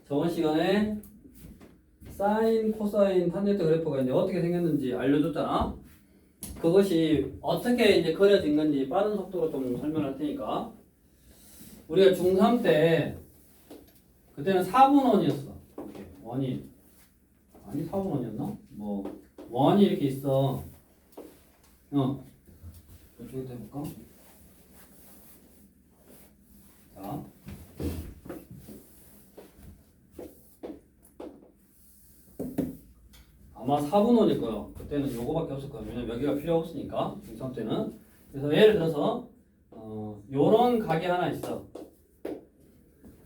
저번 시간에 사인, 코사인, 탄젠트 그래프가 이제 어떻게 생겼는지 알려줬잖아. 그것이 어떻게 이제 그려진 건지 빠른 속도로 좀 설명할 테니까. 우리가 중3 때 그때는 4분원이었어. 원이 아니 4분원이었나? 뭐 원이 이렇게 있어. 이쪽부터 해볼까? 자. 아마 4분원일 거예요. 그때는 요거밖에 없을 거예요. 왜냐면 여기가 필요 없으니까 중3 때는. 그래서 예를 들어서 요런 각이 하나 있어.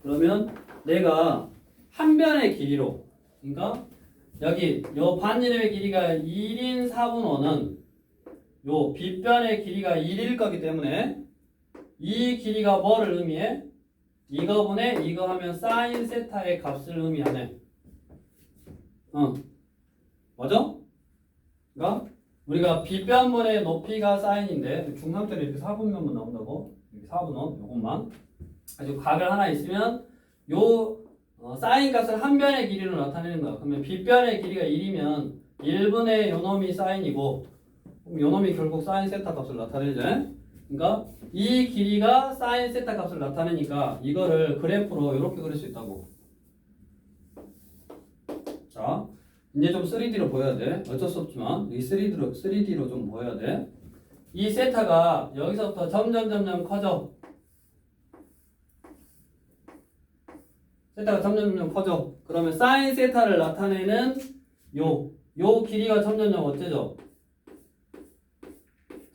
그러면 내가 한 변의 길이로, 그러니까 여기 요 반지름의 길이가 1인 4분원은 요 빗변의 길이가 1일 거기 때문에 이 길이가 뭐를 의미해? 이거분의 이거 하면 사인 세타의 값을 의미하네. 맞아? 그러니까 우리가 빗변분의 높이가 사인인데 중3 때는 이렇게 4분면만 나온다고. 이렇게 4분원 요것만. 아주 각을 하나 있으면 요 사인 값을 한 변의 길이로 나타내는 거야. 그러면 빗변의 길이가 1이면 1분의 요놈이 사인이고 요놈이 결국 사인 세타 값을 나타내죠. 그러니까 이 길이가 사인 세타 값을 나타내니까 이거를 그래프로 이렇게 그릴 수 있다고. 자, 이제 좀 3D로 보여야 돼. 어쩔 수 없지만 이 3D로 좀 보여야 돼. 이 세타가 여기서부터 점점 커져. 세타가 점점 커져. 그러면 사인 세타를 나타내는 요 길이가 점점 어째져?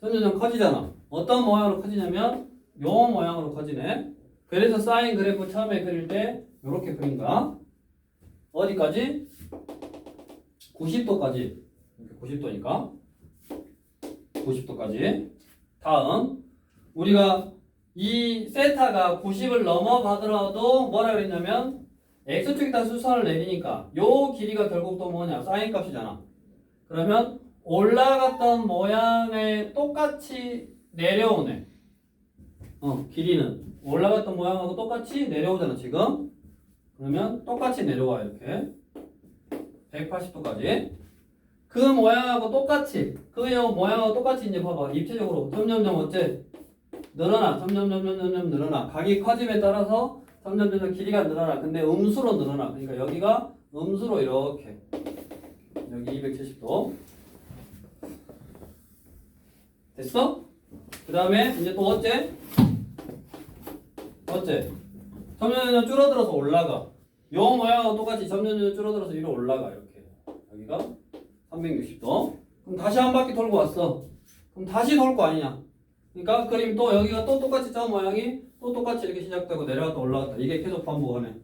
점점 커지잖아. 어떤 모양으로 커지냐면 요 모양으로 커지네. 그래서 사인 그래프 처음에 그릴 때 요렇게 그린 거야. 어디까지? 90도까지. 90도니까 90도까지. 다음 우리가 이 세타가 90을 넘어가더라도 뭐라 그랬냐면 x축에다 수선을 내리니까 요 길이가 결국 또 뭐냐? 사인 값이잖아. 그러면 올라갔던 모양에 똑같이 내려오네. 길이는 올라갔던 모양하고 똑같이 내려오잖아 지금. 그러면 똑같이 내려와 이렇게 180도까지. 그 모양하고 똑같이 모양하고 똑같이 이제 봐봐. 입체적으로 점점점 어째 늘어나. 점점 늘어나. 각이 커짐에 따라서 점점 길이가 늘어나. 근데 음수로 늘어나. 그러니까 여기가 음수로 이렇게 여기 270도 됐어? 그 다음에 이제 또 어째 점점 줄어들어서 올라가. 요 모양하고 똑같이 점점 줄어들어서 위로 올라가. 이렇게 여기가 360도. 그럼 다시 한 바퀴 돌고 왔어. 그럼 다시 돌 거 아니냐. 그러니까 그림 또 여기가 또 똑같이 저 모양이 또 똑같이 이렇게 시작되고 내려갔다 올라갔다. 이게 계속 반복하네.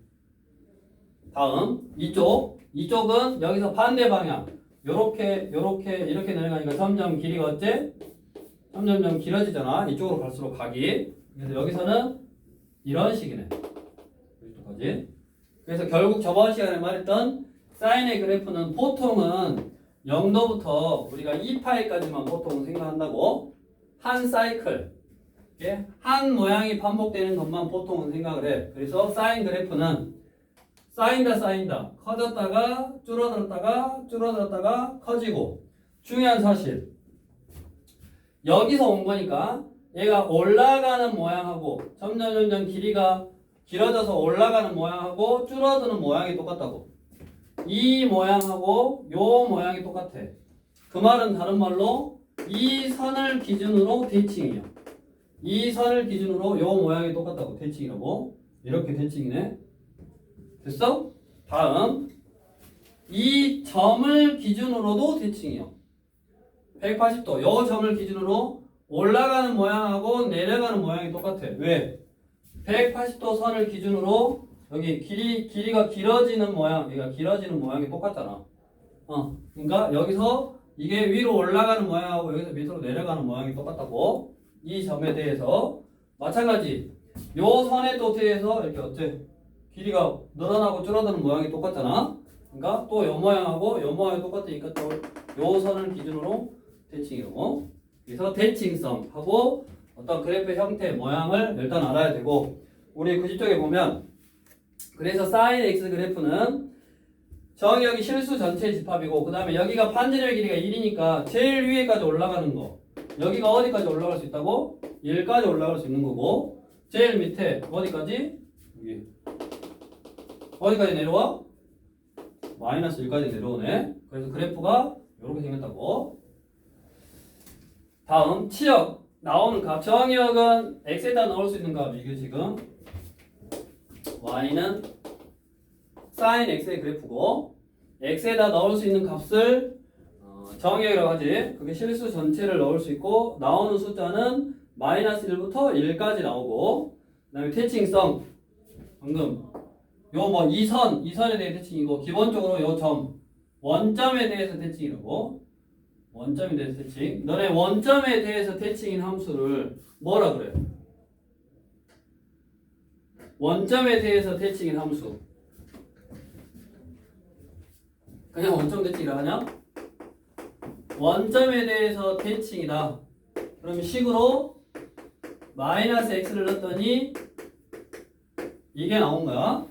다음 이쪽은 여기서 반대 방향. 이렇게 내려가니까 점점 길이가 어째? 점점 길어지잖아. 이쪽으로 갈수록 각이. 그래서 여기서는 이런 식이네. 여기까지. 그래서 결국 저번 시간에 말했던 사인의 그래프는 보통은 0도부터 우리가 2파이까지만 보통 생각한다고. 한 사이클. 한 모양이 반복되는 것만 보통은 생각을 해. 그래서 사인 그래프는 쌓인다. 커졌다가 줄어들었다가 커지고. 중요한 사실. 여기서 온 거니까 얘가 올라가는 모양하고 점점 길이가 길어져서 올라가는 모양하고 줄어드는 모양이 똑같다고. 이 모양하고 요 모양이 똑같아. 그 말은 다른 말로 이 선을 기준으로 대칭이야. 이 선을 기준으로 요 모양이 똑같다고. 대칭이라고. 이렇게 대칭이네. 됐어? 다음 이 점을 기준으로도 대칭이요. 180도. 요 점을 기준으로 올라가는 모양하고 내려가는 모양이 똑같아. 왜? 180도 선을 기준으로 여기 길이가 길어지는 모양, 여기가 길어지는 모양이 똑같잖아. 그러니까 여기서 이게 위로 올라가는 모양하고 여기서 밑으로 내려가는 모양이 똑같다고. 이 점에 대해서 마찬가지. 요 선에 또 대해서 이렇게 어째 길이가 늘어나고 줄어드는 모양이 똑같잖아. 그러니까 또 요 모양하고 요 모양이 똑같으니까 또 요 선을 기준으로 대칭이고. 그래서 대칭성하고 어떤 그래프 형태 모양을 일단 알아야 되고, 우리 90쪽에 보면 그래서 sin x 그래프는 정역이 실수 전체 집합이고 그 다음에 여기가 반지름의 길이가 1이니까 제일 위에까지 올라가는 거 여기가 어디까지 올라갈 수 있다고? 1까지 올라갈 수 있는 거고 제일 밑에 어디까지? 여기 어디까지 내려와? 마이너스 1까지 내려오네. 그래서 그래프가 이렇게 생겼다고. 다음 치역 나오는 값 정역은 x에다 넣을 수 있는 값 이게 지금 y는 sin x의 그래프고 x에다 넣을 수 있는 값을 정역이라고 하지. 그게 실수 전체를 넣을 수 있고 나오는 숫자는 마이너스 1부터 1까지 나오고 그 다음에 태칭성 방금 요 뭐 이선에 대해 태칭이고 기본적으로 요 점 원점에 대해서 태칭이라고 원점에 대해서 태칭 너네 원점에 대해서 태칭인 함수를 뭐라 그래? 원점에 대해서 태칭인 함수 그냥 원점 태칭이라 하냐? 원점에 대해서 태칭이다. 그러면 식으로 마이너스 x를 넣었더니 이게 나온 거야.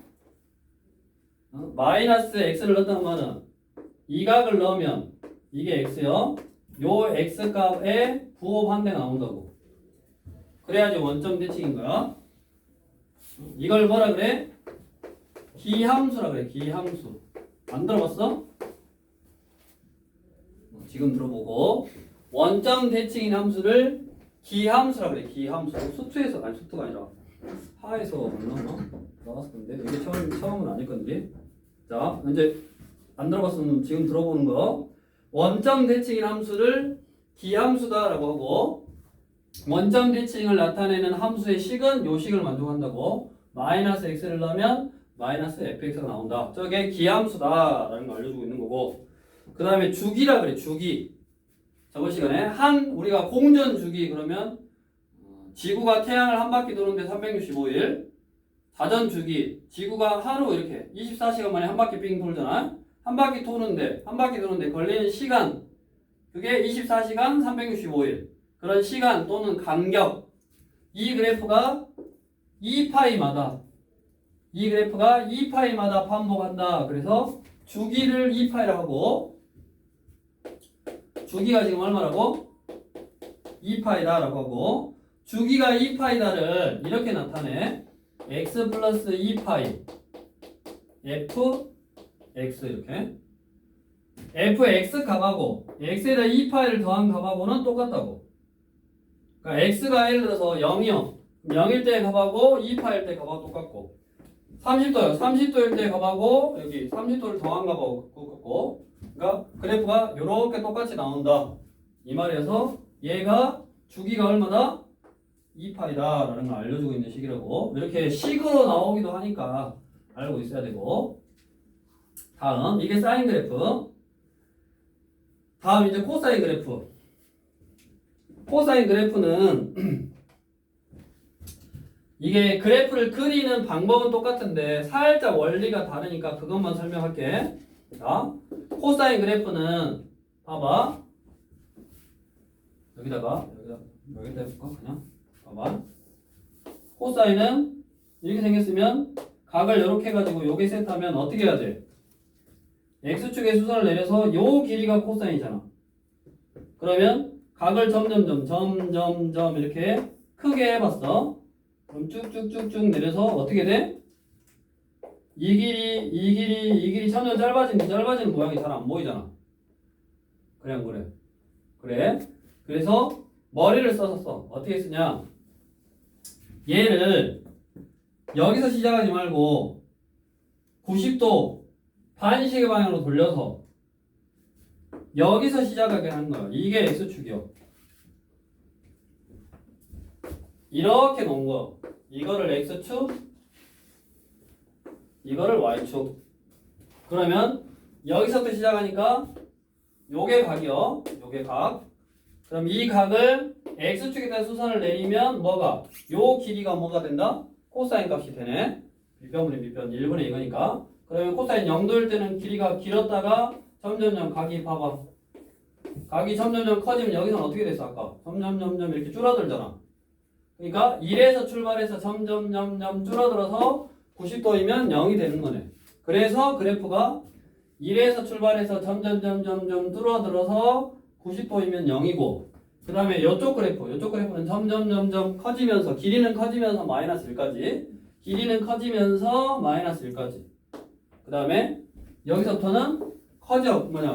마이너스 x를 넣었다는 말은 이 각을 넣으면 이게 x요. 요 x 값에 부호반대 나온다고. 그래야지 원점 대칭인 거야. 이걸 뭐라 그래? 기함수라 그래. 기함수. 안 들어봤어? 지금 들어보고 원점 대칭인 함수를 기함수라 그래. 기함수. 수투에서 아니 수투가 아니라 하에서 나왔을 건데 이게 처음은 아닐 건데. 자, 이제 안 들어봤으면 지금 들어보는 거. 원점 대칭인 함수를 기함수다라고 하고 원점 대칭을 나타내는 함수의 식은 요 식을 만족한다고. 마이너스 x를 넣으면 마이너스 fx가 나온다. 저게 기함수다라는 걸 알려주고 있는 거고. 그 다음에 주기라 그래. 주기. 저번 시간에 우리가 공전 주기 그러면 지구가 태양을 한 바퀴 도는데 365일. 자전 주기. 지구가 하루 이렇게 24시간 만에 한 바퀴 빙 돌잖아. 한 바퀴 도는데 걸리는 시간. 그게 24시간 365일. 그런 시간 또는 간격. 이 그래프가 2파이마다 반복한다. 그래서 주기를 2파이라고 하고 주기가 지금 얼마라고? 2파이다라고 하고 주기가 2파이다를 이렇게 나타내. x 플러스 2파이 fx 이렇게 fx 값하고 x에다 2파이를 더한 값하고는 똑같다고. 그러니까 x가 예를 들어서 0이요. 0일 때 값하고 2파일 때 값하고 똑같고 30도요. 30도일 때 값하고 여기 30도를 더한 값하고 똑같고 그러니까 그래프가 이렇게 똑같이 나온다. 이 말이어서 얘가 주기가 얼마다? 2파이다 라는 걸 알려주고 있는 식이라고. 이렇게 식으로 나오기도 하니까 알고 있어야 되고. 다음 이게 사인 그래프. 다음 이제 코사인 그래프. 코사인 그래프는 이게 그래프를 그리는 방법은 똑같은데 살짝 원리가 다르니까 그것만 설명할게. 자, 코사인 그래프는 봐봐. 여기다 해볼까? 그냥 봐봐. 코사인은 이렇게 생겼으면 각을 이렇게 해가지고 요게 세트하면 어떻게 해야 돼? x축의 수선을 내려서 요 길이가 코사인이잖아. 그러면 각을 점점 이렇게 크게 해봤어. 그럼 쭉쭉쭉쭉 내려서 어떻게 돼? 이 길이 점점 짧아지는 모양이 잘 안 보이잖아. 그래 안 그래? 그래. 그래서 머리를 써서 써. 어떻게 쓰냐? 얘를 여기서 시작하지 말고 90도 반시계 방향으로 돌려서 여기서 시작하게 하는 거야. 이게 x축이요. 이렇게 놓은 거. 이거를 x축, 이거를 y축. 그러면 여기서부터 시작하니까 요게 각이요. 요게 각. 그럼 이 각을 x축에다 수선을 내리면 뭐가? 요 길이가 뭐가 된다? 코사인 값이 되네. 밑변분의 밑변 1분의 2거니까. 그러면 코사인 0도일 때는 길이가 길었다가 점점점 각이 봐봐. 각이 점점점 커지면 여기서는 어떻게 됐어 아까? 점점점점 이렇게 줄어들잖아. 그러니까 1에서 출발해서 점점 줄어들어서 90도이면 0이 되는 거네. 그래서 그래프가 1에서 출발해서 점점 줄어들어서 90도이면 0이고, 그 다음에 이쪽 그래프는 점점 커지면서, 길이는 커지면서 마이너스 1까지, 길이는 커지면서 마이너스 1까지. 그 다음에 여기서부터는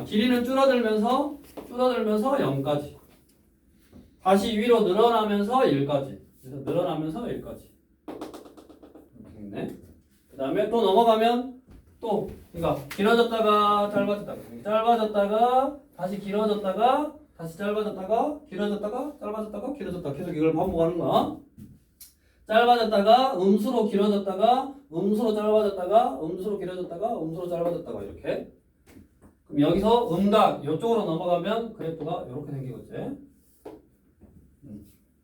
길이는 줄어들면서 0까지. 다시 위로 늘어나면서 1까지. 그래서 늘어나면서 1까지. 이렇게 됐네. 그 다음에 또 넘어가면 또, 그러니까 길어졌다가 짧아졌다가 다시 길어졌다가 다시 짧아졌다가 길어졌다가 계속 이걸 반복하는 거야. 짧아졌다가 음수로 길어졌다가 음수로 짧아졌다가 음수로 길어졌다가 음수로 짧아졌다가 이렇게. 그럼 여기서 음각 이쪽으로 넘어가면 그래프가 이렇게 생기겠지.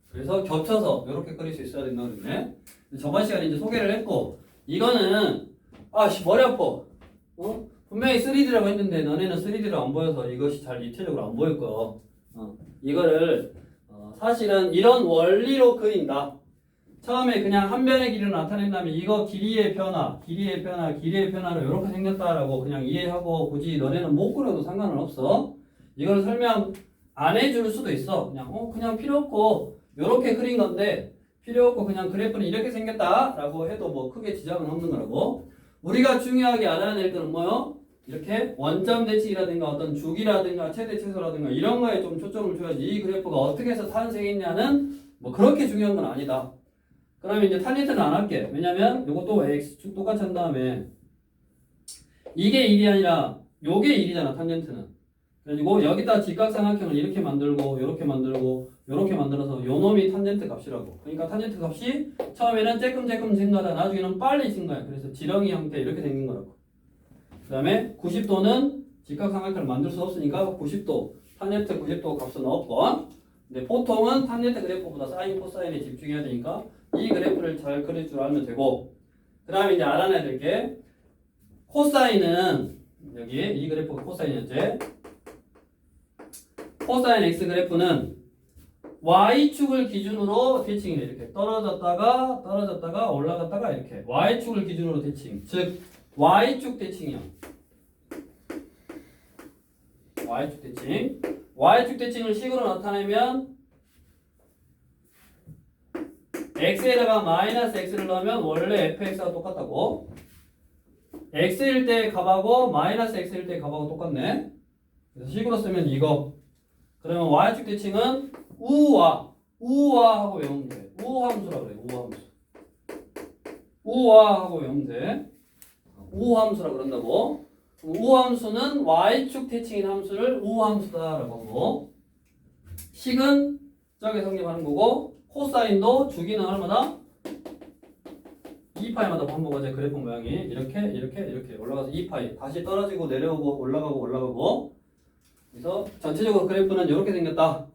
그래서 겹쳐서 이렇게 그릴 수 있어야 된다 그랬네. 저번 시간에 이제 소개를 했고, 이거는 머리 아파. 분명히 3D라고 했는데 너네는 3D로 안 보여서 이것이 잘 입체적으로 안 보일 거야. 이거를 사실은 이런 원리로 그린다. 처음에 그냥 한 변의 길이를 나타낸 다음에 이거 길이의 변화로 이렇게 생겼다라고 그냥 이해하고 굳이 너네는 못 그려도 상관은 없어. 이걸 설명 안 해줄 수도 있어. 그냥 필요 없고 이렇게 그린 건데 필요 없고 그냥 그래프는 이렇게 생겼다라고 해도 뭐 크게 지장은 없는 거라고. 우리가 중요하게 알아야 될 거는 뭐요? 이렇게 원점 대칭이라든가 어떤 주기라든가 최대 최소라든가 이런 거에 좀 초점을 줘야지 이 그래프가 어떻게 해서 탄생했냐는 뭐 그렇게 중요한 건 아니다. 그러면 이제 탄젠트는 안 할게. 왜냐면 요것도 x축 똑같이 한 다음에 이게 1이 아니라 요게 1이잖아 탄젠트는. 그래가지고 여기다 직각삼각형을 이렇게 만들고 요렇게 만들고 요렇게 만들어서 요 놈이 탄젠트 값이라고. 그러니까 탄젠트 값이 처음에는 쬐끔 증가하다 나중에는 빨리 증가해. 그래서 지렁이 형태 이렇게 생긴 거라고. 그 다음에 90도는 직각삼각형을 만들 수 없으니까 90도 탄젠트 90도 값은 없고, 근데 보통은 탄젠트 그래프보다 사인 코사인에 집중해야 되니까 이 그래프를 잘 그릴 줄 알면 되고, 그 다음에 이제 알아내야 될 게 코사인은 여기 이 그래프가 코사인이었지. 코사인 x 그래프는 y축을 기준으로 대칭이네. 이렇게 떨어졌다가 올라갔다가 이렇게 y축을 기준으로 대칭, 즉 y축 대칭이야. y축 대칭을 식으로 나타내면 x에다가 마이너스 x를 넣으면 원래 fx와 똑같다고. x일 때 값하고 마이너스 x일 때 값하고 똑같네. 그래서 식으로 쓰면 이거. 그러면 y축 대칭은 우하고 외우면 돼. 우함수라 그래. 우하고 외우면 돼. 우함수라 그런다고. 우함수는 y축 대칭인 함수를 우함수다라고 하고, 식은 저게 성립하는 거고, 코사인도 주기는 얼마나? 2파이마다 반복하자. 그래프 모양이 이렇게 올라가서 2파이 다시 떨어지고 내려오고 올라가고. 그래서 전체적으로 그래프는 이렇게 생겼다.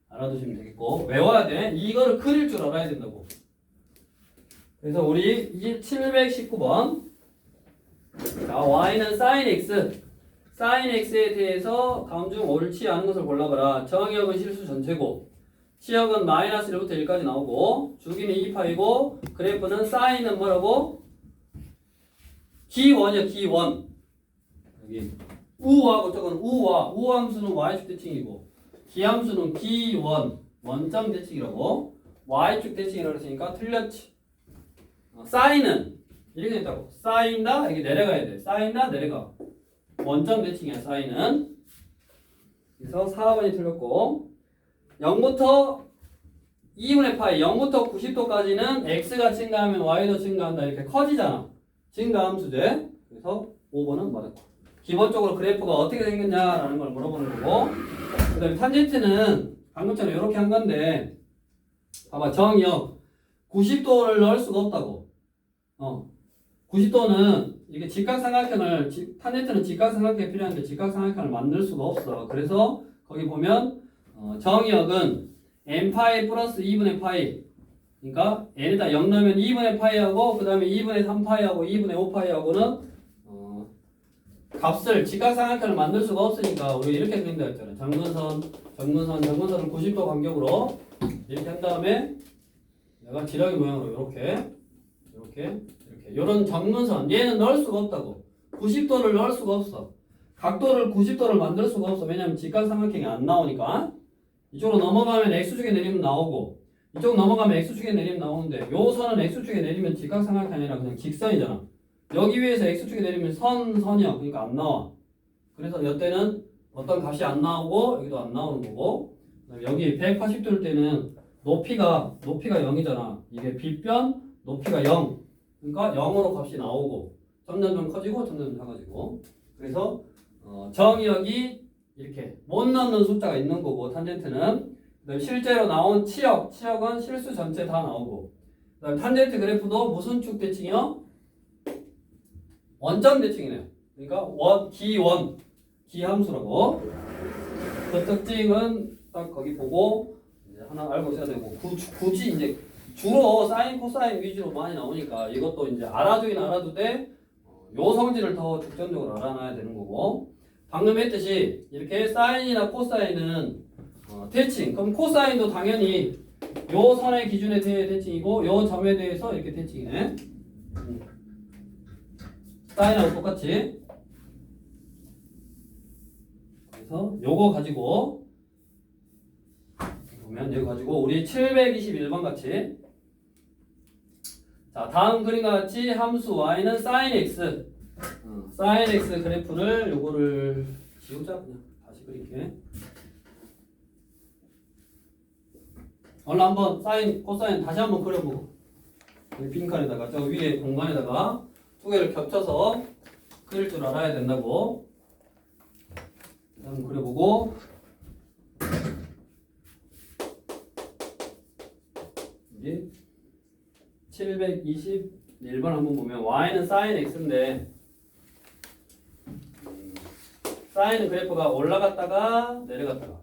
알아두시면 되겠고, 외워야 돼. 이거를 그릴 줄 알아야 된다고. 그래서 우리 이게 719번. 자, y는 sin x에 대해서 다음 중 옳지 않은 것을 골라봐라. 정의역은 실수 전체고, 치역은 마이너스 1부터 1까지 나오고, 주기는 2파이고, 그래프는 사인은 뭐라고? 기원이야, 기원. 여기 우하고 저건 우함수는 y축 대칭이고, 기함수는 기원, 원점 대칭이라고. y축 대칭이라고 했으니까 틀렸지. 사인은 이렇게 됐다고. 쌓인다, 이게 내려가야 돼. 쌓인다, 내려가. 원점 대칭이야, 사인은. 그래서 4번이 틀렸고, 0부터 2분의 파이, 0부터 90도까지는 x가 증가하면 y도 증가한다. 이렇게 커지잖아. 증가함수제. 그래서 5번은 맞았고. 기본적으로 그래프가 어떻게 생겼냐라는 걸 물어보는 거고, 그 다음에 탄젠트는 방금처럼 이렇게 한 건데, 봐봐, 정역 90도를 넣을 수가 없다고. 90도는 이게 직각삼각형을, 탄젠트는 직각삼각형이 필요한데 직각삼각형을 만들 수가 없어. 그래서 거기 보면 정역은 n파이 플러스 2분의 파이, 그러니까 n에다 0 넣으면 2분의 파이하고 그 다음에 2분의 3파이하고 2분의 5파이하고는 값을 직각삼각형을 만들 수가 없으니까 우리 이렇게 생긴다 했잖아. 정근선을 90도 간격으로 이렇게 한 다음에 얘가 지렁이 모양으로 이렇게 이런 접근선 얘는 넣을 수가 없다고. 90도를 넣을 수가 없어. 각도를 90도를 만들 수가 없어. 왜냐면 직각삼각형이 안 나오니까. 이쪽으로 넘어가면 X축에 내리면 나오고 이쪽 넘어가면 X축에 내리면 나오는데 요 선은 X축에 내리면 직각삼각형이 아니라 그냥 직선이잖아. 여기 위에서 X축에 내리면 선이야. 그러니까 안 나와. 그래서 이때는 어떤 값이 안 나오고 여기도 안 나오는 거고 여기 180도일 때는 높이가 0이잖아. 이게 빗변 높이가 0. 그러니까 0으로 값이 나오고 점점 커지고 점점 작아지고 그래서 정의역이 이렇게 못 넣는 숫자가 있는 거고 탄젠트는 그다음에 실제로 나온 치역은 실수 전체 다 나오고 그다음에 탄젠트 그래프도 무슨 축 대칭이요? 원점 대칭이네요. 그러니까 기함수라고 그 특징은 딱 거기 보고 이제 하나 알고 있어야 되고 굳이 이제 주로 사인 코사인 위주로 많이 나오니까 이것도 이제 알아두긴 알아도 돼. 요 성질을 더 중점적으로 알아놔야 되는 거고 방금 했듯이 이렇게 사인이나 코사인은 대칭 그럼 코사인도 당연히 요 선의 기준에 대해 대칭이고 요 점에 대해서 이렇게 대칭이네. 사인하고 똑같이 그래서 요거 가지고 보면 여기 가지고 우리 721번 같이 자 다음 그림과 같이 함수 y는 sin x sin x 그래프를 요거를 지우자 그냥 다시 그릴게. 얼른 한번 사인 코사인 다시 한번 그려보고 여기 빈칸에다가 저 위에 공간에다가 두 개를 겹쳐서 그릴 줄 알아야 된다고. 한번 그려보고 여기 721번 한번 보면 y는 sin x인데 사인은 그래프가 올라갔다가 내려갔다가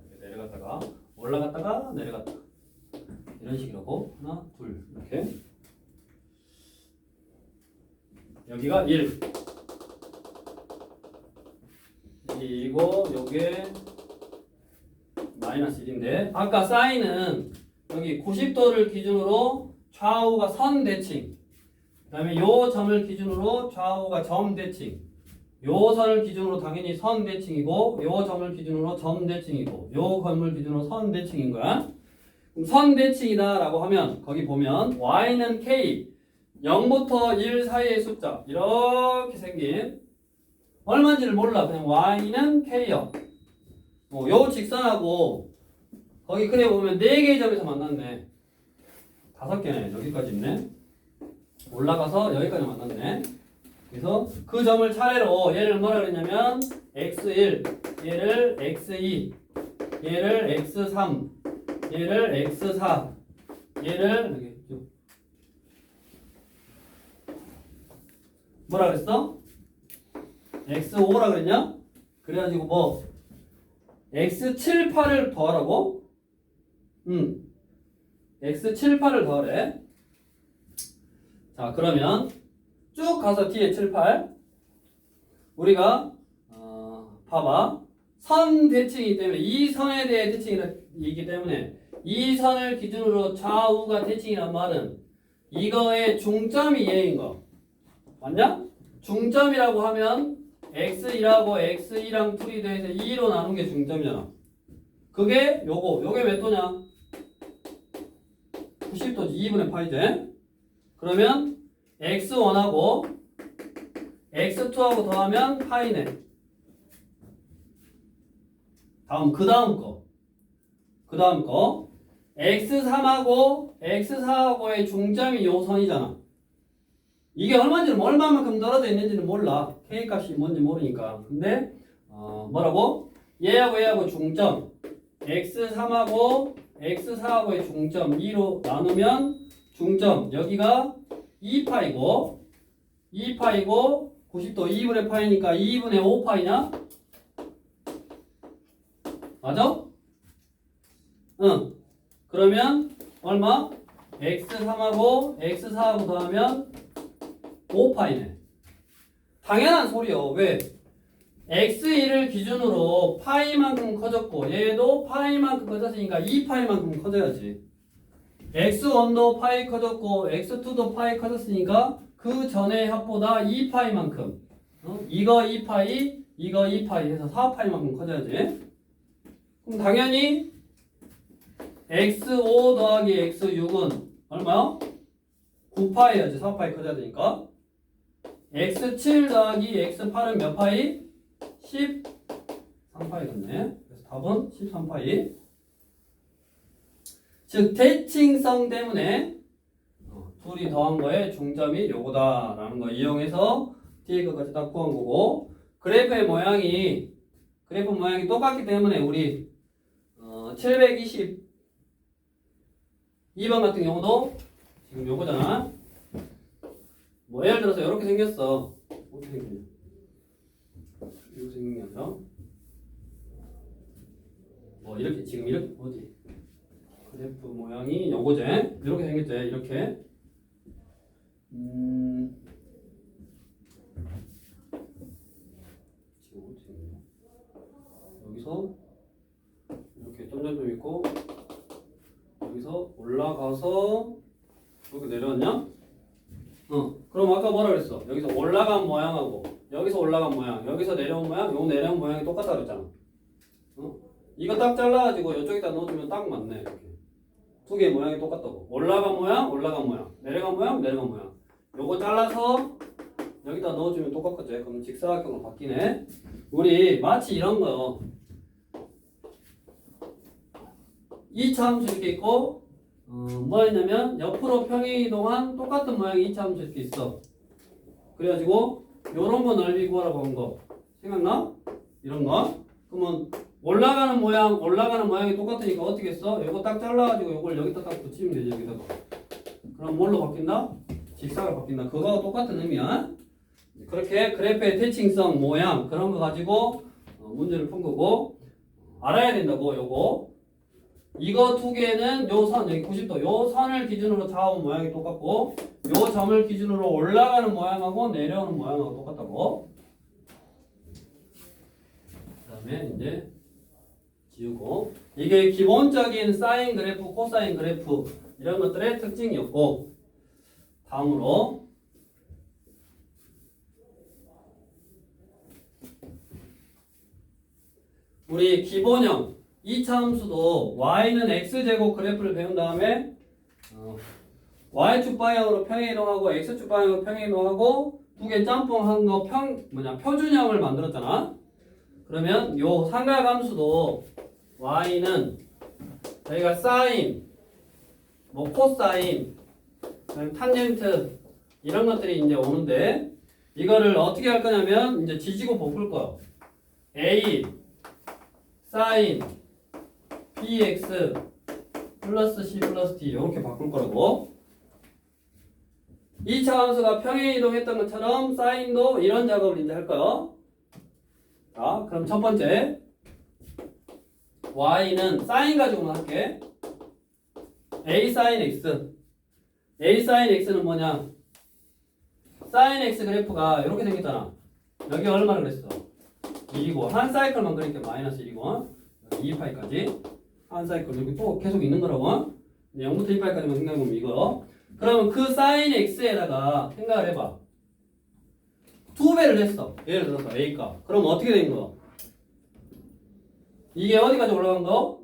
올라갔다가 내려갔다가 이런 식이라고 하나 둘 이렇게 여기가 1 이고 요게 마이너스 1인데 아까 사인은 여기 90도를 기준으로 좌우가 선 대칭 그 다음에 요 점을 기준으로 좌우가 점 대칭 요 선을 기준으로 당연히 선 대칭이고 요 점을 기준으로 점 대칭이고 요 건물 기준으로 선 대칭인 거야. 그럼 선 대칭이다 라고 하면 거기 보면 y는 k 0부터 1 사이의 숫자 이렇게 생긴 얼마인지를 몰라. 그냥 y는 k요. 요 직선하고 거기 그래 보면 4개의 점에서 만났네. 5개네. 여기까지 있네. 올라가서 여기까지 만났네. 그래서 그 점을 차례로 얘를 뭐라 그랬냐면 x1, 얘를 x2, 얘를 x3, 얘를 x4, 얘를 여기 뭐라 그랬어? x5라 그랬냐? 그래가지고 뭐 x7, 8을 더하라고? x7, 8을 더하래. 자 그러면 쭉 가서 뒤에 7, 8 우리가 봐봐 선 대칭이기 때문에 이 선에 대해 대칭이기 때문에 이 선을 기준으로 좌우가 대칭이란 말은 이거의 중점이 얘인 거 맞냐? 중점이라고 하면 x1하고 x2랑 풀이 돼서 2로 나눈 게 중점이잖아. 그게 요게 몇 도냐? 90도지 2분의 파이제. 그러면 x1하고 x2하고 더하면 파이네. 그 다음 거 x3하고 x4하고의 중점이 요 선이잖아. 이게 얼마만큼 떨어져 있는지는 몰라. k 값이 뭔지 모르니까. 근데 뭐라고? 얘하고 중점 x3하고 x4하고의 중점 2로 나누면 중점 여기가 2파이고 90도 2분의 파이니까 2분의 5파이냐? 맞아? 응. 그러면 얼마? x3하고 x4하고 더하면 5파이네. 당연한 소리요. 왜? x1을 기준으로 파이만큼 커졌고 얘도 파이만큼 커졌으니까 2파이만큼 커져야지. x1도 파이 커졌고 x2도 파이 커졌으니까 그 전의 합보다 2파이만큼 이거 2파이 이거 2파이 해서 4파이만큼 커져야지. 그럼 당연히 x5 더하기 x6은 얼마야? 9파이야지. 4파이 커져야 되니까. x7 더하기 x8은 몇 파이? 13파이겠네. 그래서 답은 13파이. 즉 대칭성 때문에 둘이 더한 거에 중점이 요거다라는 거 이용해서 뒤에 것까지 딱 구한 거고, 그래프 모양이 똑같기 때문에 우리 722번 같은 경우도 지금 요거잖아. 뭐 예를 들어서 이렇게 생겼어. 어떻게 생겼냐? 이렇게 생긴 게 아니라 뭐 이렇게 지금 이렇게 어디 그래프 모양이 요거지. 이렇게 생겼지. 이렇게 지금 어떻게 생겼냐? 여기서 이렇게 점점점 있고 여기서 올라가서 이렇게 내려왔냐? 그럼 아까 뭐라 그랬어? 여기서 올라간 모양하고 여기서 올라간 모양, 여기서 내려온 모양, 요 내려온 모양이 똑같다 그랬잖아. 이거 딱 잘라가지고 이쪽에다 넣어주면 딱 맞네. 이렇게 두 개의 모양이 똑같다고. 올라간 모양, 올라간 모양, 내려간 모양, 내려간 모양. 요거 잘라서 여기다 넣어주면 똑같겠지. 그럼 직사각형으로 바뀌네. 우리 마치 이런 거요. 이차 함수 이렇게 있고 뭐였냐면 옆으로 평행이동한 똑같은 모양의 이차 함수 이렇게 있어. 그래가지고 요런 거 넓이 구하라고 한 거 생각나? 이런 거. 그러면 올라가는 모양이 똑같으니까 어떻게 했어? 요거 딱 잘라가지고 요걸 여기다 딱 붙이면 되지. 여기다가. 그럼 뭘로 바뀐다? 직사각으로 바뀐다. 그거와 똑같은 의미야. 그렇게 그래프의 대칭성, 모양 그런 거 가지고 문제를 푼 거고, 알아야 된다고. 요거 이거 두 개는 요 선 여기 90도 요 선을 기준으로 좌우 모양이 똑같고 요 점을 기준으로 올라가는 모양하고 내려오는 모양하고 똑같다고. 그 다음에 이제 지우고, 이게 기본적인 사인 그래프, 코사인 그래프 이런 것들의 특징이었고, 다음으로 우리 기본형 2차 함수도 y는 x제곱 그래프를 배운 다음에 y축 방향으로 평행이동하고 x축 방향으로 평행이동하고 두 개 짬뽕한 거 표준형을 만들었잖아. 그러면 요 삼각함수도 y는 저희가 사인, 뭐 코사인, 탄젠트 이런 것들이 이제 오는데, 이거를 어떻게 할 거냐면 이제 지지고 볶을 거야. a 사인 bx 플러스 c 플러스 d 이렇게 바꿀 거라고. 2차 함수가 평행이동했던 것처럼 사인도 이런 작업을 이제 할 거예요. 자, 그럼 첫 번째 y는 사인 가지고만 할게. a 사인 x. a 사인 x는 뭐냐? 사인 x 그래프가 이렇게 생겼잖아. 여기 얼마를 그랬어? 1이고 한 사이클만 그릴게. 마이너스 1이고 2파이까지 한 사이클 여기 또 계속 있는 거라고. 0부터 2파이까지만 생각해보면 이거. 그러면 그 사인 x에다가 생각을 해봐. 2배를 했어. 예를 들어서 a값. 그럼 어떻게 된 거? 이게 어디까지 올라간 거?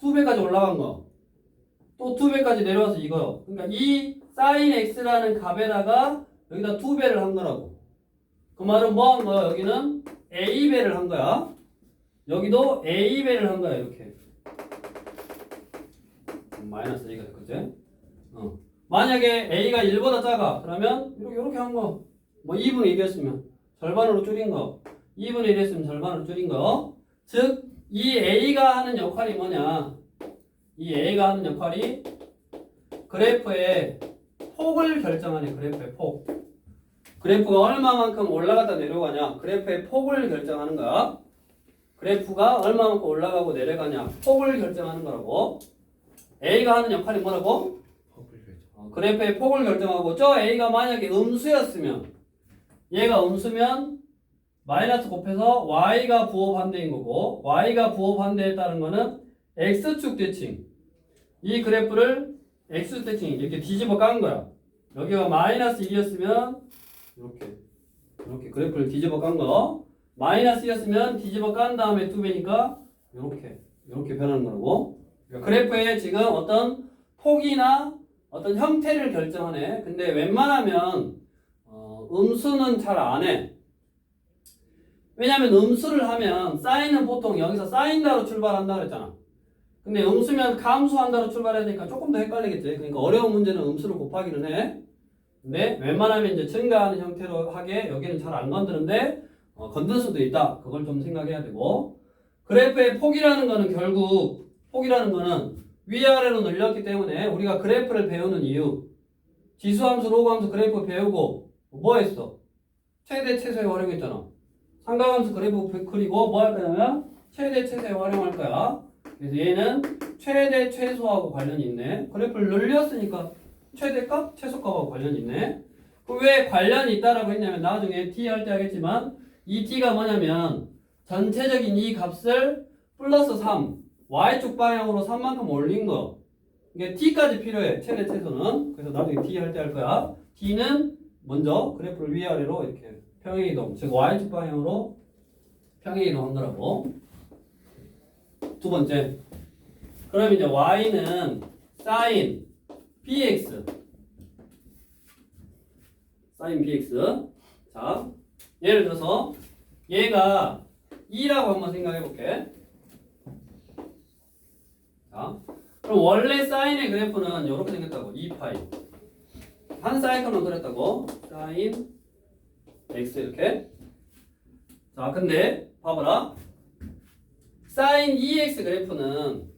2배까지 올라간 거. 또 2배까지 내려와서 이거요. 그러니까 이 사인 x라는 값에다가 여기다 2배를 한 거라고. 그 말은 뭐 한 거야? 여기는 a배를 한 거야. 여기도 a배를 한 거야. 이렇게. 마이너스 a가 됐겠지? 만약에 a가 1보다 작아. 그러면 이렇게 한 거. 뭐 2분의 1이었으면 절반으로 줄인 거. 2분의 1이었으면 절반으로 줄인 거. 즉, 이 a가 하는 역할이 뭐냐? 이 a가 하는 역할이 그래프의 폭을 결정하는 그래프의 폭. 그래프가 얼마만큼 올라갔다 내려가냐? 그래프의 폭을 결정하는 거야. 그래프가 얼마만큼 올라가고 내려가냐? 폭을 결정하는 거라고. a가 하는 역할이 뭐라고? 그래프의 폭을 결정하고, 저 a가 만약에 음수였으면, 얘가 음수면 마이너스 곱해서 y가 부호 반대인 거고, y가 부호 반대에 따른 거는 x축 대칭. 이 그래프를 x 대칭 이렇게 뒤집어 깐 거야. 여기가 마이너스 1이었으면 이렇게 그래프를 뒤집어 깐 거. 마이너스 1이었으면 뒤집어 깐 다음에 2배니까 이렇게 변하는 거라고. 그러니까 그래프에 지금 어떤 폭이나 어떤 형태를 결정하네. 근데 웬만하면 음수는 잘 안 해. 왜냐면 음수를 하면 사인은 보통 여기서 사인다로 출발한다 그랬잖아. 근데 음수면 감수한다로 출발해야 되니까 조금 더 헷갈리겠지. 그러니까 어려운 문제는 음수를 곱하기는 해. 근데 웬만하면 이제 증가하는 형태로 하게 여기는 잘 안 건드는데 건들 수도 있다. 그걸 좀 생각해야 되고. 그래프의 폭이라는 거는 결국 폭이라는 거는 위아래로 늘렸기 때문에 우리가 그래프를 배우는 이유 지수함수, 로그함수 그래프 배우고 뭐 했어? 최대 최소에 활용했잖아. 삼각함수 그래프 그리고 뭐 할 거냐면 최대 최소에 활용할 거야. 그래서 얘는 최대 최소하고 관련이 있네. 그래프를 늘렸으니까 최대값, 최소값하고 관련이 있네. 왜 관련이 있다라고 했냐면 나중에 t 할 때 하겠지만 이 t가 뭐냐면 전체적인 이 값을 플러스 3 y축 방향으로 3만큼 올린 거. 이게 t까지 필요해. 최대 최소는. 그래서 나중에 t 할 때 할 거야. t는 먼저 그래프를 위아래로 이렇게 평행이동, 즉 y축 방향으로 평행이동 한 거라고. 두 번째. 그럼 이제 y는 sin bx. sin bx. 자, 예를 들어서 얘가 2라고 한번 생각해 볼게. 자, 그럼 원래 사인의 그래프는 이렇게 생겼다고. 2파이. 한 사이클만 그렸다고. 사인 x 이렇게. 자, 근데 봐봐라. 사인 2x 그래프는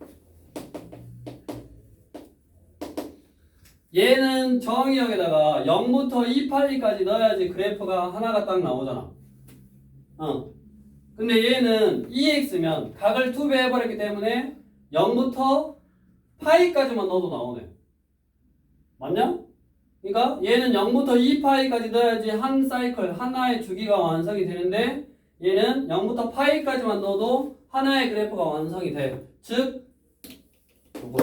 얘는 정의역에다가 0부터 2파이까지 넣어야지 그래프가 하나가 딱 나오잖아. 근데 얘는 2x면 각을 2배 해버렸기 때문에 0부터 파이까지만 넣어도 나오네. 맞냐? 그러니까 얘는 0부터 2파이까지 넣어야지 한 사이클, 하나의 주기가 완성이 되는데 얘는 0부터 파이까지만 넣어도 하나의 그래프가 완성이 돼. 즉 요거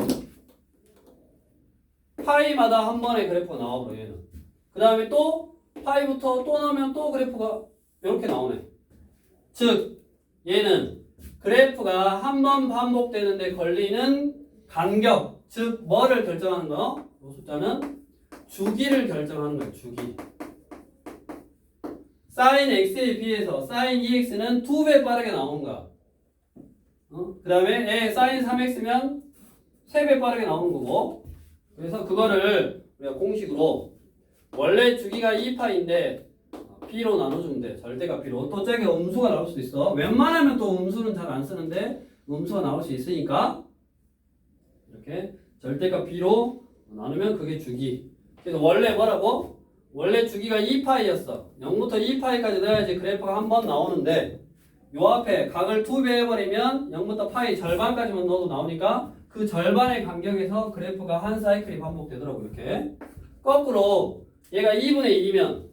파이마다 한 번의 그래프가 나와버려 얘는. 그 다음에 또 파이부터 또 넣으면 또 그래프가 이렇게 나오네. 즉 얘는 그래프가 한 번 반복되는데 걸리는 간격, 즉 뭐를 결정하는 거? 이 숫자는 주기를 결정하는 거예요. 주기. sin x에 비해서 sin 2x는 2배 빠르게 나오는 거야. 그 다음에 sin 3x면 3배 빠르게 나오는 거고. 그래서 그거를 우리가 공식으로 원래 주기가 2파인데 B로 나눠주면 돼. 절대값 B로. 또 저게 음수가 나올 수도 있어. 웬만하면 또 음수는 잘 안 쓰는데 음수가 나올 수 있으니까 이렇게 절대값 B로 나누면 그게 주기. 그래서 원래 뭐라고? 원래 주기가 2파이였어. 0부터 2파이까지 넣어야지 그래프가 한 번 나오는데 요 앞에 각을 2배 해버리면 0부터 파이 절반까지만 넣어도 나오니까 그 절반의 간격에서 그래프가 한 사이클이 반복되더라고. 이렇게. 거꾸로 얘가 2분의 1이면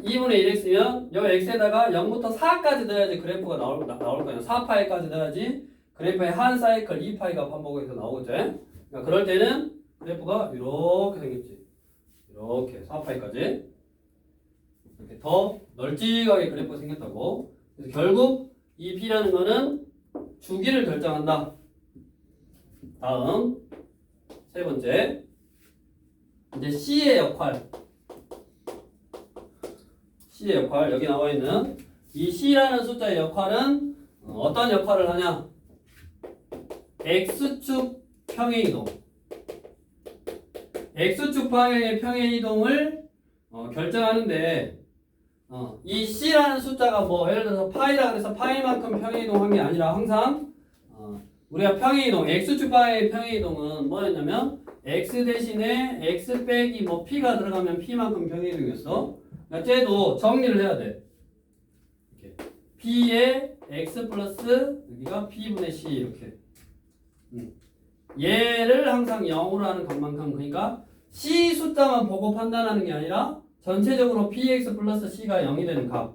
2분의 1x면 요 x에다가 0부터 4까지 넣어야지 그래프가 나올 거야. 4파이까지 넣어야지 그래프의 한 사이클 2파이가 반복해서 나오겠지. 그러니까 그럴 때는 그래프가 이렇게 생겼지. 이렇게 4파이까지 이렇게 더 널찍하게 그래프가 생겼다고. 그래서 결국 이 P라는 거는 주기를 결정한다. 다음 세 번째 이제 C의 역할. C의 역할 여기 나와 있는 이 C라는 숫자의 역할은 어떤 역할을 하냐? X축 평행이동. X축 방향의 평행이동을 결정하는데 이 C라는 숫자가 뭐 예를 들어서 파이라 그래서 파이만큼 평행이동한 게 아니라 항상 우리가 평행이동 X축 방향의 평행이동은 뭐였냐면 X 대신에 X 빼기 뭐 P가 들어가면 P만큼 평행이동이었어. 그러니까 쟤도 정리를 해야 돼. 이렇게 P에 X 플러스 여기가 P분의 C 이렇게. 얘를 항상 0으로 하는 것만큼 그러니까 C 숫자만 보고 판단하는 게 아니라 전체적으로 px 플러스 c가 0이 되는 값.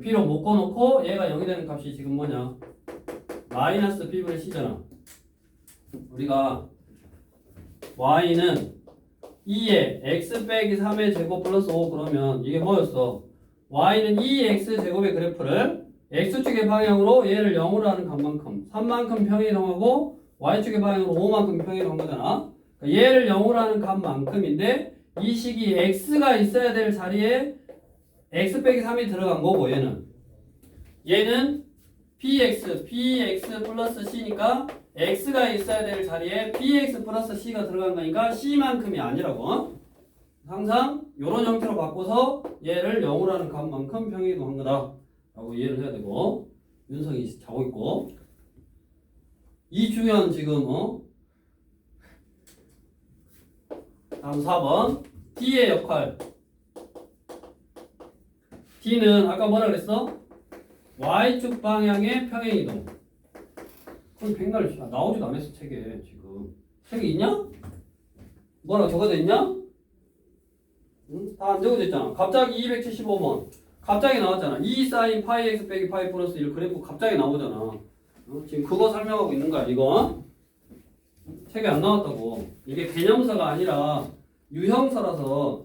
P로 묶어놓고 얘가 0이 되는 값이 지금 뭐냐? 마이너스 b분의 c잖아. 우리가 y는 2에 x 빼기 3의 제곱 플러스 5 그러면 이게 뭐였어? y는 2x 제곱의 그래프를 x축의 방향으로 얘를 0으로 하는 값만큼 3만큼 평행이동하고 y축의 방향으로 5만큼 평행이동한 거잖아. 그러니까 얘를 0으로 하는 값만큼인데 이 식이 x가 있어야 될 자리에 x 빼기 3이 들어간 거고 얘는 px 플러스 c니까 x가 있어야 될 자리에 px 플러스 c가 들어간 거니까 c만큼이 아니라고. 항상 이런 형태로 바꿔서 얘를 0으로 하는 값만큼 평행이동한 거다 라고 이해를 해야 되고, 윤성이 자고 있고, 이중현 지금 다음 4번 D의 역할. D는 아까 뭐라 그랬어? Y축 방향의 평행이동. 그럼 백날 나오지도 않았어 책에. 지금 책에 있냐? 뭐라고 적어져 있냐? 응? 다 안 적어져 있잖아. 갑자기 275번 갑자기 나왔잖아. 2 사인 파이 x 빼기 파이 플러스 1 그래프 갑자기 나오잖아. 지금 그거 설명하고 있는 거야 이거. 책에 안 나왔다고. 이게 개념서가 아니라 유형서라서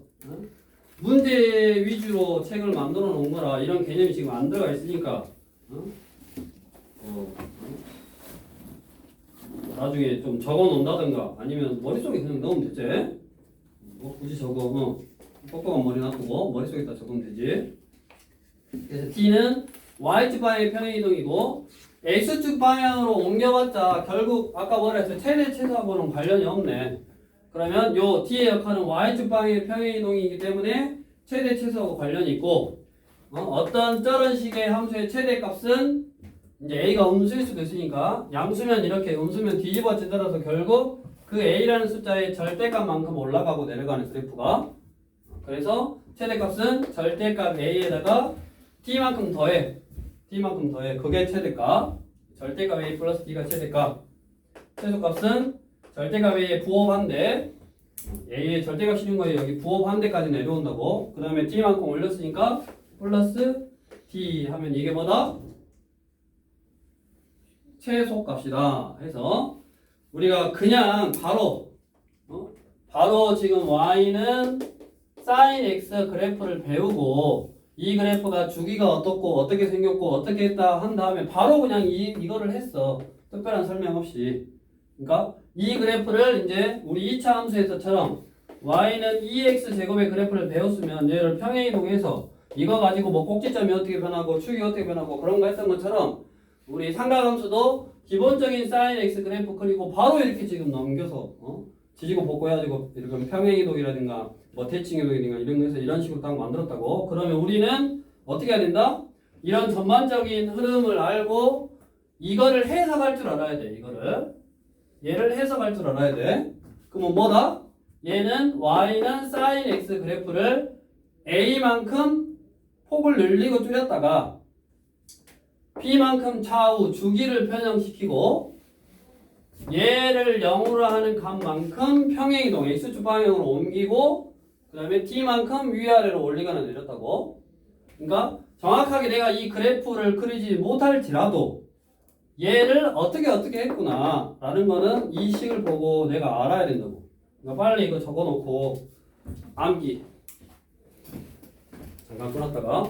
문제 위주로 책을 만들어 놓은 거라 이런 개념이 지금 안 들어가 있으니까 나중에 좀 적어 놓는다든가 아니면 머릿속에 그냥 넣으면 되지. 굳이 적어. 똑똑한 머리 놔두고 머릿속에다 적으면 되지. 그래서 D는 Y축 방향의 평행이동이고 X축 방향으로 옮겨봤자 결국 아까 뭐라 했어? 최대 최소하고는 관련이 없네. 그러면 요 D의 역할은 Y축 방향의 평행이동이기 때문에 최대 최소하고 관련이 있고 어떤 저런 식의 함수의 최대값은 이제 A가 음수일 수도 있으니까 양수면 이렇게 음수면 뒤집어지더라도 결국 그 A라는 숫자의 절대값만큼 올라가고 내려가는 그래프가. 그래서 최대값은 절대값 A에다가 T만큼 더해. 그게 최대값. 절대값 A 플러스 T가 최대값. 최소값은 절대값 A에 부호반대. A의 절대값 실은 거에 여기 부호반대까지 내려온다고. 그 다음에 T만큼 올렸으니까 플러스 T 하면 이게 뭐다? 최소값이다. 해서 우리가 그냥 바로 지금 Y는 sin X 그래프를 배우고 이 그래프가 주기가 어떻고 어떻게 생겼고 어떻게 했다 한 다음에 바로 그냥 이거를 했어. 특별한 설명 없이. 그러니까 이 그래프를 이제 우리 2차 함수에서처럼 y는 2x 제곱의 그래프를 배웠으면 얘를 평행이동해서 이거 가지고 뭐 꼭지점이 어떻게 변하고 축이 어떻게 변하고 그런 거 했던 것처럼 우리 삼각함수도 기본적인 sin x 그래프 그리고 바로 이렇게 지금 넘겨서 지지고 볶고 해가지고 이렇게 평행이동이라든가 뭐 대칭이동이라든가 이런 거 해서 이런 식으로 딱 만들었다고. 그러면 우리는 어떻게 해야 된다? 이런 전반적인 흐름을 알고 이거를 해석할 줄 알아야 돼. 얘를 해석할 줄 알아야 돼. 그러면 뭐다? 얘는 y는 sin x 그래프를 a만큼 폭을 늘리고 줄였다가 b만큼 차후 주기를 변형시키고 얘를 0으로 하는 값만큼 평행이동 x축 방향으로 옮기고 그 다음에 t만큼 위아래로 올리거나 내렸다고. 그러니까 정확하게 내가 이 그래프를 그리지 못할지라도 얘를 어떻게 했구나 라는 거는 이 식을 보고 내가 알아야 된다고. 그러니까 빨리 이거 적어놓고 암기 잠깐 끊었다가